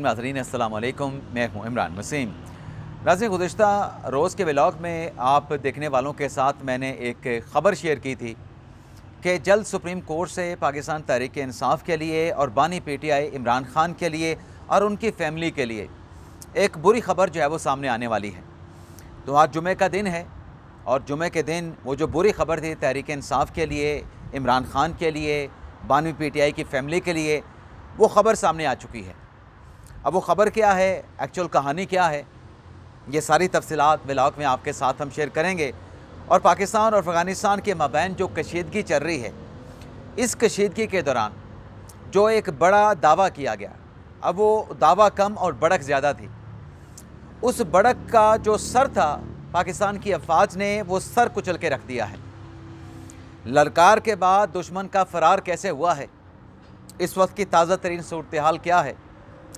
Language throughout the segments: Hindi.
नाज़रीन अस्सलाम वालेकुम, मैं हूँ इमरान वसीम। नाज़रीन, गुज़िश्ता रोज़ के व्लॉग में आप देखने वालों के साथ मैंने एक ख़बर शेयर की थी कि जल्द सुप्रीम कोर्ट से पाकिस्तान तहरीक इंसाफ के लिए और बानी पीटीआई इमरान खान के लिए और उनकी फ़ैमिली के लिए एक बुरी ख़बर जो है वो सामने आने वाली है। तो आज जुमे का दिन है और जुमे के दिन वो जो बुरी ख़बर थी तहरीक इंसाफ के लिए, इमरान खान के लिए, बानी पीटीआई की फ़ैमिली के लिए, वो ख़बर सामने आ चुकी है। अब वो ख़बर क्या है, एक्चुअल कहानी क्या है, ये सारी तफसीलात व्लॉग में आपके साथ हम शेयर करेंगे। और पाकिस्तान और अफ़गानिस्तान के माबैन जो कशीदगी चल रही है, इस कशीदगी के दौरान जो एक बड़ा दावा किया गया, अब वो दावा कम और बढ़क ज़्यादा थी। उस बढ़क का जो सर था, पाकिस्तान की अफवाज ने वो सर कुचल के रख दिया है। ललकार के बाद दुश्मन का फ़रार कैसे हुआ है, इस वक्त की ताज़ा तरीन सूरत हाल क्या है,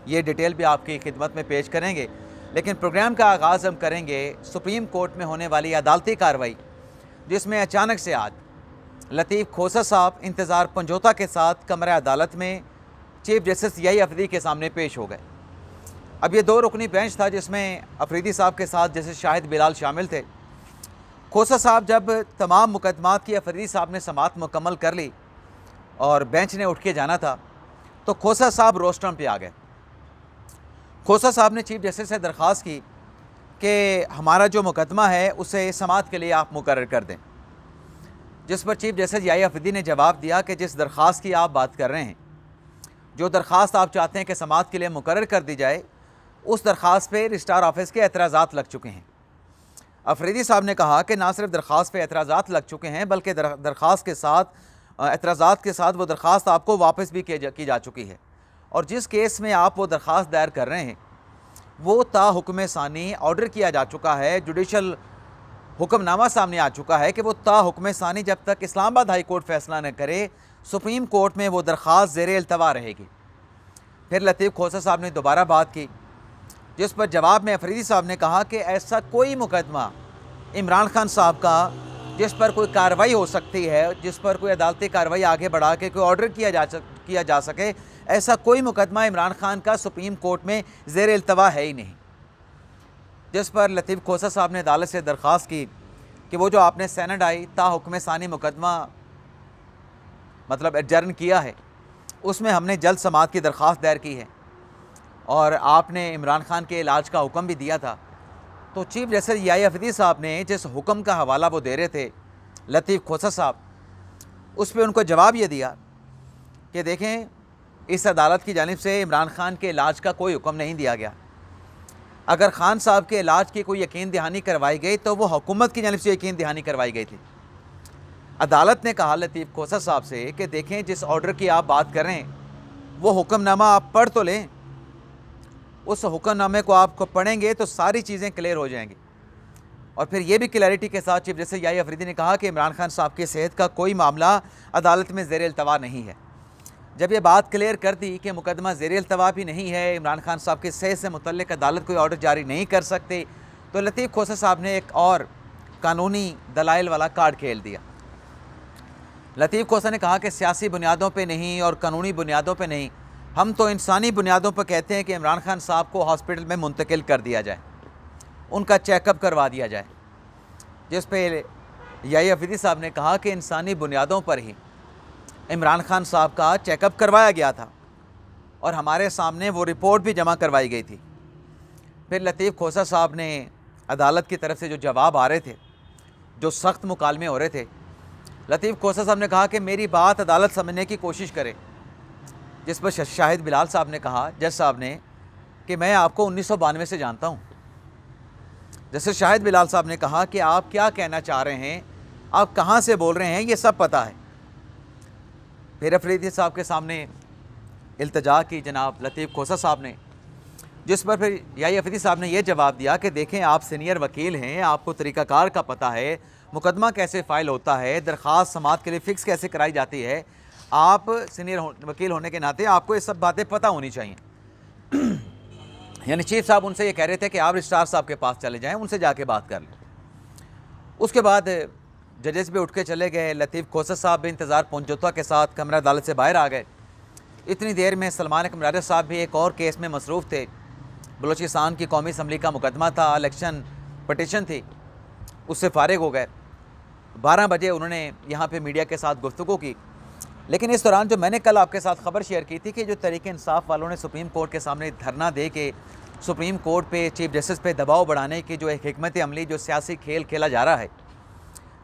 ये डिटेल भी आपकी खिदमत में पेश करेंगे। लेकिन प्रोग्राम का आगाज़ हम करेंगे सुप्रीम कोर्ट में होने वाली अदालती कार्रवाई, जिसमें अचानक से आज लतीफ़ खोसा साहब इंतज़ार पंजोता के साथ कमरा अदालत में चीफ जस्टिस यही अफरीदी के सामने पेश हो गए। अब ये 2 रुकनी बेंच था जिसमें अफरीदी साहब के साथ जैसे शाहिद बिलाल शामिल थे। खोसा साहब जब तमाम मुकदमात की अफरीदी साहब ने समाअत मुकम्मल कर ली और बेंच ने उठ के जाना था, तो खोसा साहब रोस्टरम पे आ गए। खोसा साहब ने चीफ जस्टिस से दरख्वास्त की कि हमारा जो मुकदमा है उसे समाअत के लिए आप मुकर्रर कर दें, जिस पर चीफ जस्टिस याही अफरीदी ने जवाब दिया कि जिस दरख्वास्त की आप बात कर रहे हैं, जो दरख्वास्त आप चाहते हैं कि समाअत के लिए मुकर्रर कर दी जाए, उस दरख्वास्त पे रजिस्ट्रार ऑफिस के एतराज़ात लग चुके हैं। अफरीदी साहब ने कहा कि ना सिर्फ दरख्वास्त पे एतराज़ात लग चुके हैं, बल्कि दरख्वास्त के साथ एतराज़ात के साथ वो दरख्वास्त आपको वापस भी की जा चुकी है, और जिस केस में आप वो दरख्वास्त दायर कर रहे हैं वो ता हुक्म सानी ऑर्डर किया जा चुका है, जुडिशल हुक्मनामा सामने आ चुका है कि वो ता हुक्म सानी जब तक इस्लामाबाद हाई कोर्ट फैसला न करे, सुप्रीम कोर्ट में वो दरख्वास्त ज़ेरे इल्तवा रहेगी। फिर लतीफ़ खोसा साहब ने दोबारा बात की, जिस पर जवाब में अफरीदी साहब ने कहा कि ऐसा कोई मुकदमा इमरान खान साहब का जिस पर कोई कार्रवाई हो सकती है, जिस पर कोई अदालती कार्रवाई आगे बढ़ा के कोई ऑर्डर किया जा सके, ऐसा कोई मुकदमा इमरान खान का सुप्रीम कोर्ट में ज़ेर इल्तवा है ही नहीं। जिस पर लतीफ़ खोसा साहब ने अदालत से दरख्वास्त की कि वो जो आपने सैनड आई ता हुक्म सानी मुकदमा मतलब एडजर्न किया है, उसमें हमने जल्द समाअत की दरख्वास्त दायर की है और आपने इमरान खान के इलाज का हुक्म भी दिया था। तो चीफ जस्टिस याही अफरीदी साहब ने जिस हुक्म का हवाला वो दे रहे थे लतीफ़ खोसा साहब, उस पर उनको जवाब ये दिया कि देखें, इस अदालत की जानिब से इमरान खान के इलाज का कोई हुक्म नहीं दिया गया। अगर खान साहब के इलाज की कोई यकीन दहानी करवाई गई तो वो हुकूमत की जानिब से यकीन दहानी करवाई गई थी। अदालत ने कहा लतीफ़ खोसा साहब से कि देखें, जिस ऑर्डर की आप बात कर रहे हैं वो हुक्मनामा आप पढ़ तो लें, उस हुक्मनामे को आप पढ़ेंगे तो सारी चीज़ें क्लियर हो जाएंगी। और फिर ये भी क्लैरिटी के साथ चीफ जस्टिस याही अफरीदी ने कहा कि इमरान खान साहब की सेहत का कोई मामला अदालत में ज़ेर इल्तवा नहीं है। जब ये बात क्लियर कर दी कि मुकदमा ज़ेर इल्तवा भी नहीं है, इमरान खान साहब की सेहत से मुतल्लिक़ अदालत कोई ऑर्डर जारी नहीं कर सकती, तो लतीफ़ खोसा साहब ने एक और कानूनी दलाइल वाला कार्ड खेल दिया। लतीफ़ खोसा ने कहा कि सियासी बुनियादों पे नहीं और कानूनी बुनियादों पे नहीं, हम तो इंसानी बुनियादों पर कहते हैं कि इमरान खान साहब को हॉस्पिटल में मुंतकिल कर दिया जाए, उनका चेकअप करवा दिया जाए। जिस पे याही अफरीदी साहब ने कहा कि इंसानी बुनियादों पर ही इमरान खान साहब का चेकअप करवाया गया था और हमारे सामने वो रिपोर्ट भी जमा करवाई गई थी। फिर लतीफ़ खोसा साहब ने अदालत की तरफ से जो जवाब आ रहे थे, जो सख्त मुकालमे हो रहे थे, लतीफ़ खोसा साहब ने कहा कि मेरी बात अदालत समझने की कोशिश करे। जिस पर शाहिद बिलाल साहब ने कहा, जज साहब ने, कि मैं आपको 1992 से जानता हूँ। जैसे शाहिद बिलाल साहब ने कहा कि आप क्या कहना चाह रहे हैं, आप कहाँ से बोल रहे हैं, ये सब पता है। फिर अफरीदी साहब के सामने इल्तजा की जनाब लतीफ़ खोसा साहब ने, जिस पर फिर याही अफरीदी साहब ने यह जवाब दिया कि देखें, आप सीनियर वकील हैं, आपको तरीक़ाकार का पता है, मुकदमा कैसे फ़ाइल होता है, दरख्वास्त समाअत के लिए फ़िक्स कैसे कराई जाती है, आप सीनियर वकील होने के नाते आपको ये सब बातें पता होनी चाहिए। यानी चीफ साहब उनसे ये कह रहे थे कि आप रजिस्ट्रार साहब के पास चले जाएं, उनसे जाके बात कर लें। उसके बाद जजेस भी उठ के चले गए। लतीफ़ खोसा साहब भी इंतज़ार पंजोता के साथ कमरा अदालत से बाहर आ गए। इतनी देर में सलमान अकबर राजा साहब भी एक और केस में मसरूफ़ थे। बलूचिस्तान की कौमी असम्बली का मुकदमा था, इलेक्शन पटिशन थी, उससे फ़ारिग हो गए। 12 बजे उन्होंने यहाँ पे मीडिया के साथ गुफ्तगू की। लेकिन इस दौरान जो मैंने कल आपके साथ ख़बर शेयर की थी कि जो तहरीक इंसाफ वालों ने सुप्रीम कोर्ट के सामने धरना दे के सुप्रीम कोर्ट पे चीफ जस्टिस पे दबाव बढ़ाने की जो एक हिकमत अमली, जो सियासी खेल खेला जा रहा है,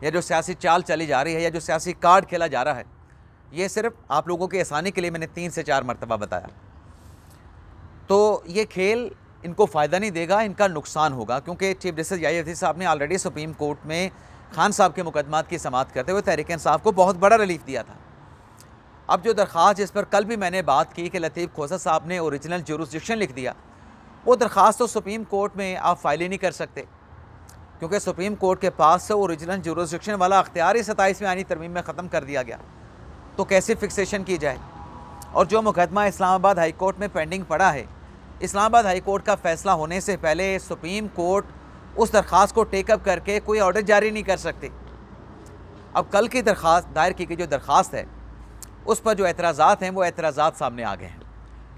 या जो सियासी चाल चली जा रही है, या जो सियासी कार्ड खेला जा रहा है, ये सिर्फ आप लोगों की आसानी के लिए मैंने 3 से 4 मरतबा बताया। तो ये खेल इनको फ़ायदा नहीं देगा, इनका नुकसान होगा, क्योंकि चीफ जस्टिस याहिया अफरीदी साहब ने ऑलरेडी सुप्रीम कोर्ट में खान साहब के मुकदमात की समाअत करते हुए तहरीक इंसाफ को बहुत बड़ा रिलीफ दिया था। अब जो दरख्वास्त जिस पर कल भी मैंने बात की कि लतीफ़ खोसा साहब ने ओरिजिनल जुरिस्डिक्शन लिख दिया, वो दरख्वास्त तो सुप्रीम कोर्ट में आप फाइल ही नहीं कर सकते, क्योंकि सुप्रीम कोर्ट के पास से ओरिजिनल जुरिस्डिक्शन वाला अख्तियार ही 27वीं आईनी तरमीम में ख़त्म कर दिया गया। तो कैसे फिक्सेशन की जाए? और जो मुकदमा इस्लामाबाद हाई कोर्ट में पेंडिंग पड़ा है, इस्लामाबाद हाई कोर्ट का फ़ैसला होने से पहले सुप्रीम कोर्ट उस दरख्वास्त को टेकअप करके कोई ऑर्डर जारी नहीं कर सकते। अब कल की दरख्वास्त दायर की गई जो दरख्वास्त है, उस पर जो एतराज़ात हैं वो एतराज़ात सामने आ गए हैं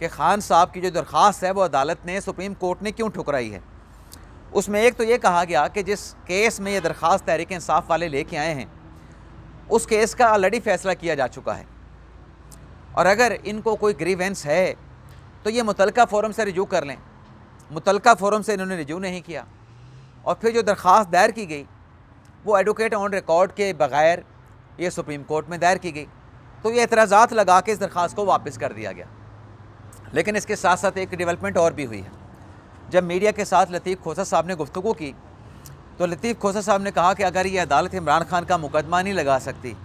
कि खान साहब की जो दरख्वास्त है वो अदालत ने, सुप्रीम कोर्ट ने क्यों ठुकराई है। उसमें एक तो ये कहा गया कि जिस केस में ये दरख्वास्त तहरीक इंसाफ वाले लेके आए हैं, उस केस का ऑलरेडी फ़ैसला किया जा चुका है, और अगर इनको कोई ग्रीवेंस है तो ये मुतलका फ़ोरम से रिजू कर लें। मुतलका फ़ोरम से इन्होंने रिजू नहीं किया, और फिर जो दरख्वास्त दायर की गई वो एडवोकेट ऑन रिकॉर्ड के बग़ैर ये सुप्रीम कोर्ट में दायर की गई। तो ये एतराज़ात लगा के इस दरख्वास्त को वापस कर दिया गया। लेकिन इसके साथ साथ एक डेवलपमेंट और भी हुई है। जब मीडिया के साथ लतीफ़ खोसा साहब ने गुफ्तगू की, तो लतीफ़ खोसा साहब ने कहा कि अगर ये अदालत इमरान खान का मुकदमा नहीं लगा सकती,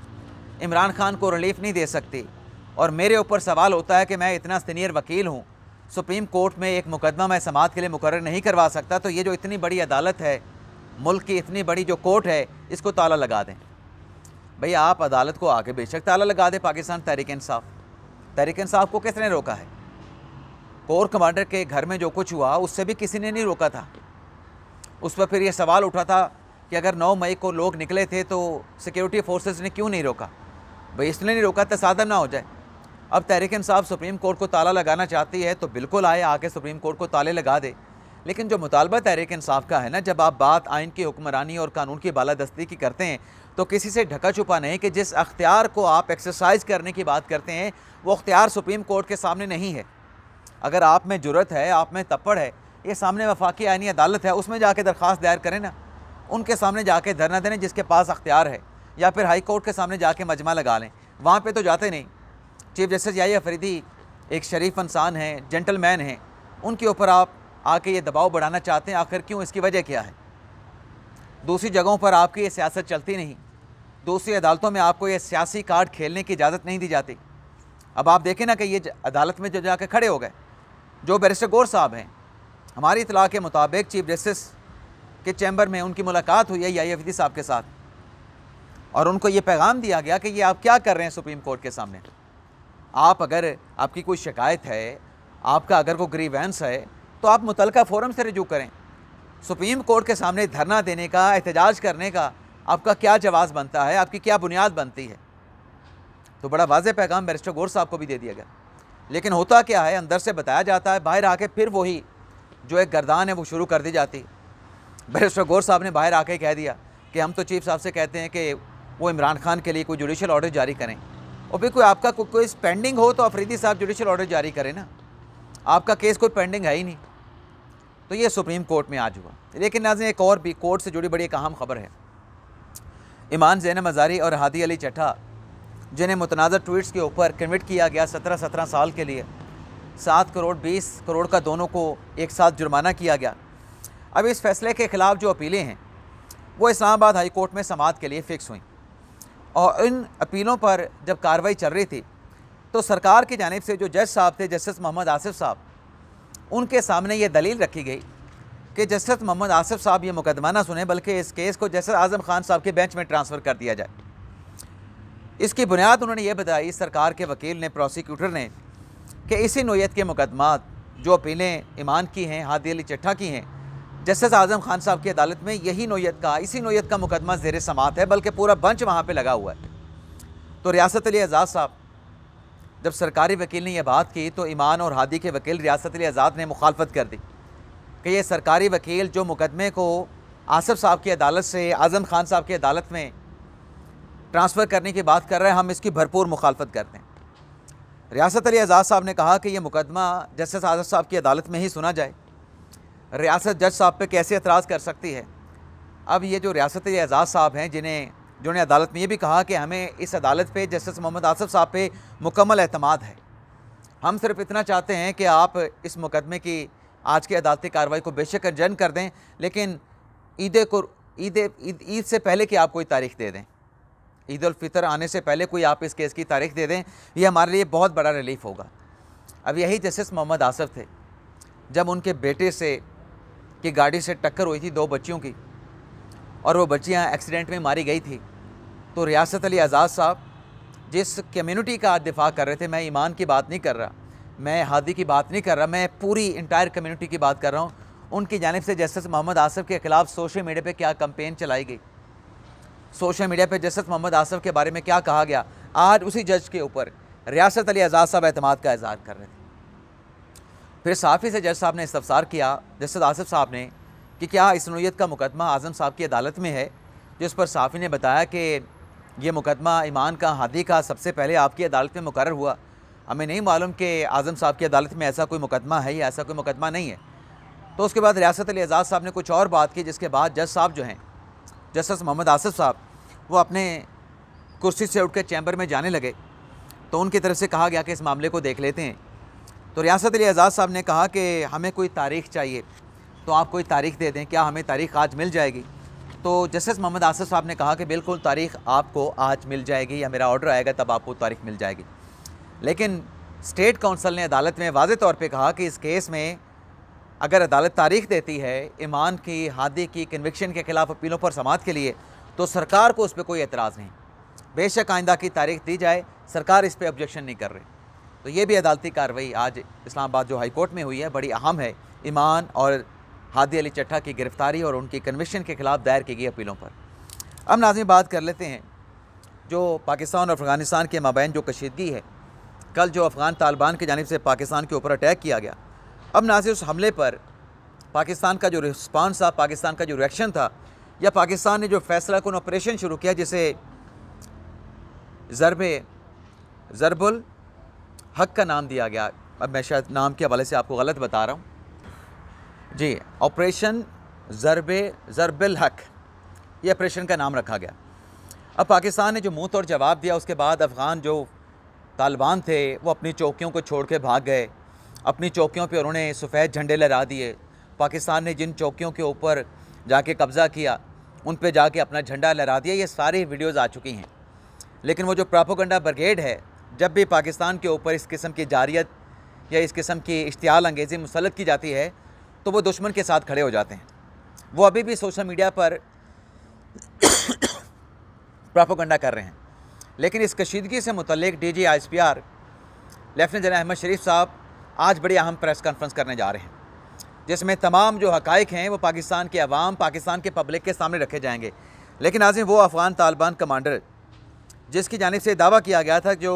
इमरान खान को रिलीफ नहीं दे सकती, और मेरे ऊपर सवाल होता है कि मैं इतना सीनियर वकील हूँ, सुप्रीम कोर्ट में एक मुकदमा मैं समाअत के लिए मुकर्रर नहीं करवा सकता, तो ये जो इतनी बड़ी अदालत है, मुल्क की इतनी बड़ी जो कोर्ट है, इसको ताला लगा दें। भैया आप अदालत को आके बेशक ताला लगा दें, पाकिस्तान तहरीक इंसाफ को किसने रोका है? कोर कमांडर के घर में जो कुछ हुआ उससे भी किसी ने नहीं रोका था। उस पर फिर ये सवाल उठा था कि अगर 9 मई को लोग निकले थे तो सिक्योरिटी फोर्सेस ने क्यों नहीं रोका? भाई इसलिए नहीं रोका तसादम ना हो जाए। अब तहरीक इंसाफ सुप्रीम कोर्ट को ताला लगाना चाहती है तो बिल्कुल आए, आके सुप्रीम कोर्ट को ताले लगा दे। लेकिन जो मुतालबा तहरीक इंसाफ का है ना, जब आप बात आइन की हुक्मरानी और कानून की बालादस्ती की करते हैं तो किसी से ढका छुपा नहीं कि जिस अख्तियार को आप एक्सरसाइज करने की बात करते हैं वो अख्तियार सुप्रीम कोर्ट के सामने नहीं है। अगर आप में जुर्रत है, आप में तप्पड़ है, ये सामने वफाकी आइनी अदालत है, उसमें जाके दरख्वास्त दायर करें ना, उनके सामने जाके धरना देने जिसके पास अख्तियार है, या फिर हाई कोर्ट के सामने जाके मजमा लगा लें। वहाँ पे तो जाते नहीं। चीफ जस्टिस याहिया अफरीदी एक शरीफ इंसान हैं, जेंटलमैन हैं, उनके ऊपर आप आके ये दबाव बढ़ाना चाहते हैं, आखिर क्यों? इसकी वजह क्या है? दूसरी जगहों पर आपकी ये सियासत चलती नहीं, दूसरी अदालतों में आपको ये सियासी कार्ड खेलने की इजाज़त नहीं दी जाती। अब आप देखें ना कि ये अदालत में जो जाके खड़े हो गए, जो बैरिस्टर गौर साहब हैं, हमारी इतला के मुताबिक चीफ जस्टिस के चैम्बर में उनकी मुलाकात हुई है याहिया अफरीदी साहब के साथ, और उनको ये पैगाम दिया गया कि ये आप क्या कर रहे हैं सुप्रीम कोर्ट के सामने। आप अगर आपकी कोई शिकायत है, आपका अगर कोई ग्रीवेंस है, तो आप मुतलका फ़ोरम से रिजू करें। सुप्रीम कोर्ट के सामने धरना देने का, एहतजाज करने का आपका क्या जवाज़ बनता है, आपकी क्या बुनियाद बनती है? तो बड़ा वाज़ेह पैगाम बैरिस्टर गौर साहब को भी दे दिया गया। लेकिन होता क्या है, अंदर से बताया जाता है, बाहर आके फिर वही जो एक गर्दान है वो शुरू कर दी जाती। बैरिस्टर गौर साहब ने बाहर आके कह दिया कि हम तो चीफ साहब से कहते हैं कि वो इमरान खान के लिए कोई जुडिशल ऑर्डर जारी करें, और फिर कोई आपका कोई पेंडिंग हो तो अफरीदी साहब जुडिशल ऑर्डर जारी करें ना, आपका केस कोई पेंडिंग है ही नहीं। तो ये सुप्रीम कोर्ट में आज हुआ। लेकिन नाज़रीन एक और भी कोर्ट से जुड़ी बड़ी एक अहम खबर है। ईमान ज़ैनब हज़ारी और हादी अली चट्टा, जिन्हें मुतनाज़र ट्वीट्स के ऊपर कन्विक्ट किया गया 17 साल के लिए, 7 करोड़ 20 करोड़ का दोनों को एक साथ जुर्माना किया गया। अब इस फैसले के ख़िलाफ़ जो अपीलें हैं वो इस्लामाबाद हाई कोर्ट में समाअत के लिए फ़िक्स हुई, और इन अपीलों पर जब कार्रवाई चल रही थी तो सरकार की जानिब से जो जज साहब थे, जस्टिस मोहम्मद आसिफ साहब, उनके सामने ये दलील रखी गई कि जस्टिस मोहम्मद आसिफ साहब ये मुकदमा ना सुने, बल्कि इस केस को जस्टिस आज़म खान साहब के बेंच में ट्रांसफ़र कर दिया जाए। इसकी बुनियाद उन्होंने ये बताई, सरकार के वकील ने, प्रोसिक्यूटर ने, कि इसी नोयत के मुकदमात जो अपीलें ईमान की हैं, हादी अली चट्टा की हैं, जस्टिस आज़म खान साहब की अदालत में यही नोयत का, इसी नोयत का मुकदमा ज़ेर समाअत है, बल्कि पूरा बंच वहाँ पर लगा हुआ है। तो रियासत अली एजाज़ साहब, जब सरकारी वकील ने यह बात की तो ईमान और हादी के वकील रियासत अली आज़ाद ने मुखालफत कर दी कि ये सरकारी वकील जो मुकदमे को आसिफ साहब की अदालत से आज़म खान साहब की अदालत में ट्रांसफ़र करने की बात कर रहे हैं, हम इसकी भरपूर मुखालफत करते हैं। रियासत अली आज़ाद साहब ने कहा कि यह मुकदमा जस्टिस आसिफ साहब की अदालत में ही सुना जाए, रियासत जज साहब पे कैसे एतराज़ कर सकती है। अब ये जो रियासत अली आज़ाद साहब हैं जिन्होंने अदालत में ये भी कहा कि हमें इस अदालत पे जस्टिस मोहम्मद आसिफ साहब पे मुकम्मल एतमाद है, हम सिर्फ इतना चाहते हैं कि आप इस मुकदमे की आज की अदालती कार्रवाई को बेशक एडजर्न कर दें, लेकिन ईद से पहले कि आप कोई तारीख़ दे दें, ईद उल फितर आने से पहले कोई आप इस केस की तारीख़ दे दें, ये हमारे लिए बहुत बड़ा रिलीफ होगा। अब यही जस्टिस मोहम्मद आसिफ थे, जब उनके बेटे से की गाड़ी से टक्कर हुई थी 2 बच्चियों की, और वो बच्चियां एक्सीडेंट में मारी गई थी, तो रियासत अली आज़ाद साहब जिस कम्युनिटी का दिफा कर रहे थे, मैं ईमान की बात नहीं कर रहा, मैं हादी की बात नहीं कर रहा, मैं पूरी इंटायर कम्युनिटी की बात कर रहा हूँ, उनकी जानिब से जस्टिस मोहम्मद आसिफ के ख़िलाफ़ सोशल मीडिया पे क्या कैंपेन चलाई गई, सोशल मीडिया पे जस्टिस मोहम्मद आसिफ के बारे में क्या कहा गया। आज उसी जज के ऊपर रियासत अली आज़ाद साहब एतमाद का इज़हार कर रहे थे। फिर सहाफ़ी से जज साहब ने इस्तफसार किया जस्टिस आसिफ साहब ने कि क्या इस नौयत का मुकदमा आज़म साहब की अदालत में है, जिस पर सहाफ़ी ने बताया कि ये मुकदमा ईमान का हादी का सबसे पहले आपकी अदालत में मुकर्रर हुआ, हमें नहीं मालूम कि आज़म साहब की अदालत में ऐसा कोई मुकदमा है या ऐसा कोई मुकदमा नहीं है। तो उसके बाद रियासत अली आज़ाद साहब ने कुछ और बात की, जिसके बाद जज साहब जो हैं जस्टिस मोहम्मद आसिफ साहब, वो अपने कुर्सी से उठकर चैम्बर में जाने लगे, तो उनकी तरफ से कहा गया कि इस मामले को देख लेते हैं। तो रियासत अली आज़ाद साहब ने कहा कि हमें कोई तारीख़ चाहिए, तो आप कोई तारीख़ दे दें, क्या हमें तारीख़ आज मिल जाएगी। तो जस्टिस मोहम्मद आसिफ साहब ने कहा कि बिल्कुल तारीख़ आपको आज मिल जाएगी, या मेरा ऑर्डर आएगा तब आपको तारीख़ मिल जाएगी। लेकिन स्टेट काउंसिल ने अदालत में वाज़े तौर पे कहा कि इस केस में अगर अदालत तारीख़ देती है ईमान की हादी की कन्विक्शन के ख़िलाफ़ अपीलों पर समाअत के लिए, तो सरकार को उस पर कोई एतराज़ नहीं, बेशक आइंदा की तारीख़ दी जाए, सरकार इस पर ऑब्जेक्शन नहीं कर रही। तो ये भी अदालती कार्रवाई आज इस्लामाबाद जो हाई कोर्ट में हुई है बड़ी अहम है, ईमान और हादी अली चट्टा की गिरफ़्तारी और उनकी कन्विक्शन के ख़िलाफ़ दायर की गई अपीलों पर। अब नाज़रीन बात कर लेते हैं जो पाकिस्तान और अफ़गानिस्तान के माबैन जो कशीदगी है, कल जो अफ़गान तालिबान की जानिब से पाकिस्तान के ऊपर अटैक किया गया। अब नाज़रीन उस हमले पर पाकिस्तान का जो रिस्पांस था, पाकिस्तान का जो रिएक्शन था, या पाकिस्तान ने जो फैसला कुन ऑपरेशन शुरू किया जिसे ज़रबुल हक का नाम दिया गया, अब मैं शायद नाम के हवाले से आपको गलत बता रहा हूँ जी, ऑपरेशन ज़रबुल हक, ये ऑपरेशन का नाम रखा गया। अब पाकिस्तान ने जो मुँह तोड़ जवाब दिया, उसके बाद अफ़गान जो तालिबान थे वो अपनी चौकियों को छोड़ के भाग गए, अपनी चौकियों पे उन्होंने सफ़ेद झंडे लहरा दिए। पाकिस्तान ने जिन चौकियों के ऊपर जाके कब्ज़ा किया उन पे जाके अपना झंडा लहरा दिया, ये सारी वीडियोज़ आ चुकी हैं। लेकिन वो जो प्रोपेगेंडा ब्रिगेड है, जब भी पाकिस्तान के ऊपर इस किस्म की जारियत या इस किस्म की इश्तियाल अंगेज़ी मुसल्लत की जाती है, तो वो दुश्मन के साथ खड़े हो जाते हैं। वो अभी भी सोशल मीडिया पर प्रोपेगेंडा कर रहे हैं। लेकिन इस कशीदगी से मुतल्लिक DG ISPR lieutenant general Ahmed Sharif sahab आज बड़ी अहम प्रेस कॉन्फ्रेंस करने जा रहे हैं, जिसमें तमाम जो हक़ाइक़ हैं वो पाकिस्तान के अवाम, पाकिस्तान के पब्लिक के सामने रखे जाएंगे। लेकिन आज वो अफ़गान तालिबान कमांडर जिसकी जानिब से दावा किया गया था जो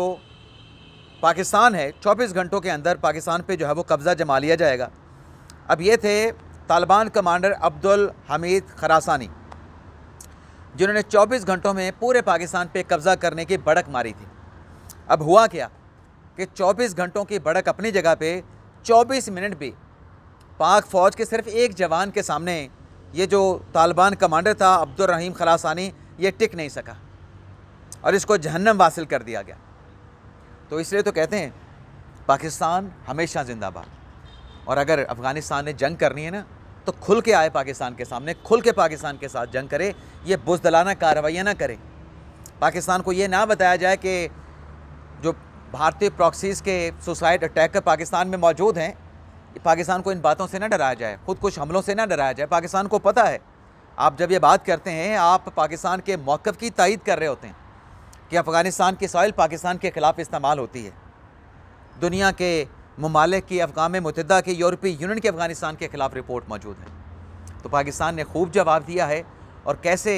पाकिस्तान है 24 घंटों के अंदर पाकिस्तान पे जो है वो कब्ज़ा जमा लिया जाएगा। अब ये थे तालिबान कमांडर अब्दुल हमीद खरासानी, जिन्होंने 24 घंटों में पूरे पाकिस्तान पे कब्ज़ा करने की बड़क मारी थी। अब हुआ क्या कि 24 घंटों की बड़क अपनी जगह पे 24 मिनट भी पाक फ़ौज के सिर्फ एक जवान के सामने ये जो तालिबान कमांडर था अब्दुल रहीम खरासानी, ये टिक नहीं सका और इसको जहन्नम वासिल कर दिया गया। तो इसलिए तो कहते हैं पाकिस्तान हमेशा जिंदाबाद, और अगर अफ़गानिस्तान ने जंग करनी है ना तो खुल के आए पाकिस्तान के सामने, खुल के पाकिस्तान के साथ जंग करे, ये बुज़दिलाना कार्रवाइयाँ ना करे। पाकिस्तान को ये ना बताया जाए कि जो भारतीय प्रॉक्सीज़ के सुसाइड अटैकर पाकिस्तान में मौजूद हैं, पाकिस्तान को इन बातों से ना डराया जाए, खुद कुछ हमलों से ना डराया जाए। पाकिस्तान को पता है, आप जब ये बात करते हैं आप पाकिस्तान के मौक़िफ़ की तायीद कर रहे होते हैं कि अफ़गानिस्तान की सॉइल पाकिस्तान के ख़िलाफ़ इस्तेमाल होती है। दुनिया के ममालिक की, अफ़गान मुत्तहिदा की, यूरोपीय यूनियन के अफ़गानिस्तान के ख़िलाफ़ रिपोर्ट मौजूद है। तो पाकिस्तान ने खूब जवाब दिया है और कैसे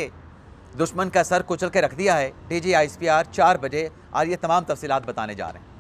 दुश्मन का सर कुचल के रख दिया है। DG ISPR 4 बजे और ये तमाम तफ़सीलात बताने जा रहे हैं।